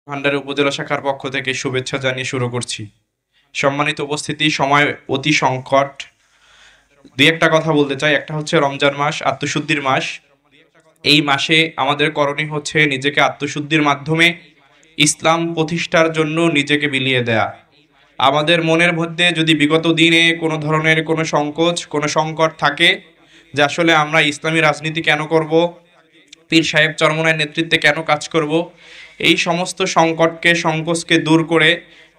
ভান্ডারী উপজেলা শাখার পক্ষ থেকে শুভেচ্ছা জানিয়ে শুরু করছি। সম্মানিত উপস্থিতি, সময় অতি সংকট। দুই একটা কথা বলতে চাই। একটা হচ্ছে রমজান মাস, আত্মশুদ্ধির মাস। এই মাসে আমাদের করণীয় হচ্ছে নিজেকে আত্মশুদ্ধির মাধ্যমে ইসলাম প্রতিষ্ঠার জন্য নিজেকে বিলিয়ে দেয়া। আমাদের মনের মধ্যে যদি বিগত দিনে কোনো ধরনের কোনো সংকোচ, কোনো সংকট থাকে যে আসলে আমরা ইসলামী রাজনীতি কেন করব, পীর সাহেব চরমনায়ের নেতৃত্বে কেন কাজ করব, এই সমস্ত সংকটকে, সংকোচকে দূর করে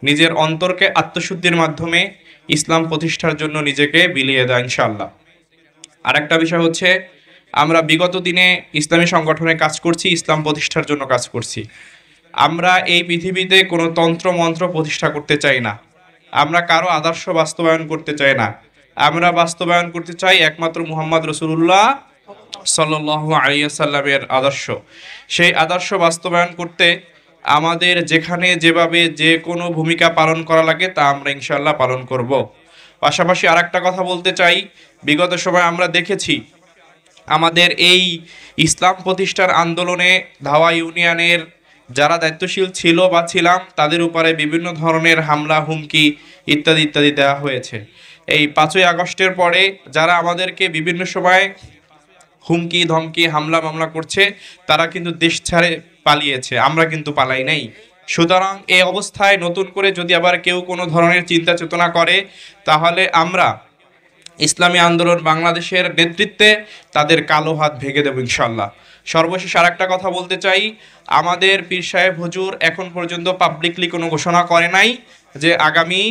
নিজের অন্তরকে আত্মশুদ্ধির মাধ্যমে ইসলাম প্রতিষ্ঠার জন্য নিজেকে বিলিয়ে দেয় ইনশাআল্লাহ। আরেকটা বিষয় হচ্ছে, আমরা বিগত দিনে ইসলামী সংগঠনে কাজ করছি, ইসলাম প্রতিষ্ঠার জন্য কাজ করছি। আমরা এই পৃথিবীতে কোনো তন্ত্র মন্ত্র প্রতিষ্ঠা করতে চাই না। আমরা কারো আদর্শ বাস্তবায়ন করতে চাই না। আমরা বাস্তবায়ন করতে চাই একমাত্র মুহাম্মদ রাসূলুল্লাহ সাল্লাল্লাহু আলাইহি ওয়াসাল্লামের আদর্শ। সেই আদর্শ বাস্তবায়ন করতে আমাদের যেখানে যেভাবে যে কোনো ভূমিকা পালন করা লাগে তা আমরা ইনশাআল্লাহ পালন করব। পাশাপাশি আরেকটা কথা বলতে চাই, বিগত সময় আমরা দেখেছি আমাদের এই ইসলাম প্রতিষ্ঠার আন্দোলনে ধাওয়া ইউনিয়নের যারা দায়িত্বশীল ছিল বা ছিলাম তাদের উপরে বিভিন্ন ধরনের হামলা, হুমকি ইত্যাদি ইত্যাদি দেওয়া হয়েছে। এই 5ই আগস্টের পরে যারা আমাদেরকে বিভিন্ন সময় হুমকি ধমকি হামলা মামলা করছে তারা কিন্তু দেশ ছেড়ে পালিয়েছে, আমরা কিন্তু পালাই নাই। সুতরাং এই অবস্থায় নতুন করে যদি আবার কেউ কোনো ধরনের চিন্তা চেতনা করে তাহলে আমরা ইসলামী আন্দোলন বাংলাদেশের নেতৃত্বে তাদের কালো হাত ভেঙে দেব ইনশাল্লাহ। সর্বশেষ আরেকটা কথা বলতে চাই, আমাদের পীর সাহেব হুজুর এখন পর্যন্ত পাবলিকলি কোনো ঘোষণা করে নাই যে আগামী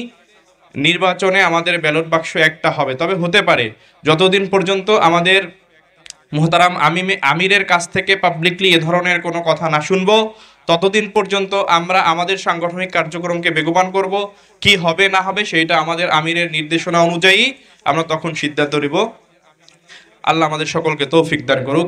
নির্বাচনে আমাদের ব্যালট বাক্স একটা হবে। তবে হতে পারে, যতদিন পর্যন্ত আমাদের মুহতারাম আমিরের কাছ থেকে পাবলিকলি এ ধরনের কোনো কথা না শুনবো ততদিন পর্যন্ত আমরা আমাদের সাংগঠনিক কার্যক্রমকে বেগবান করব। কি হবে না হবে সেইটা আমাদের আমিরের নির্দেশনা অনুযায়ী আমরা তখন সিদ্ধান্ত নিব। আল্লাহ আমাদের সকলকে তৌফিক দান করুক।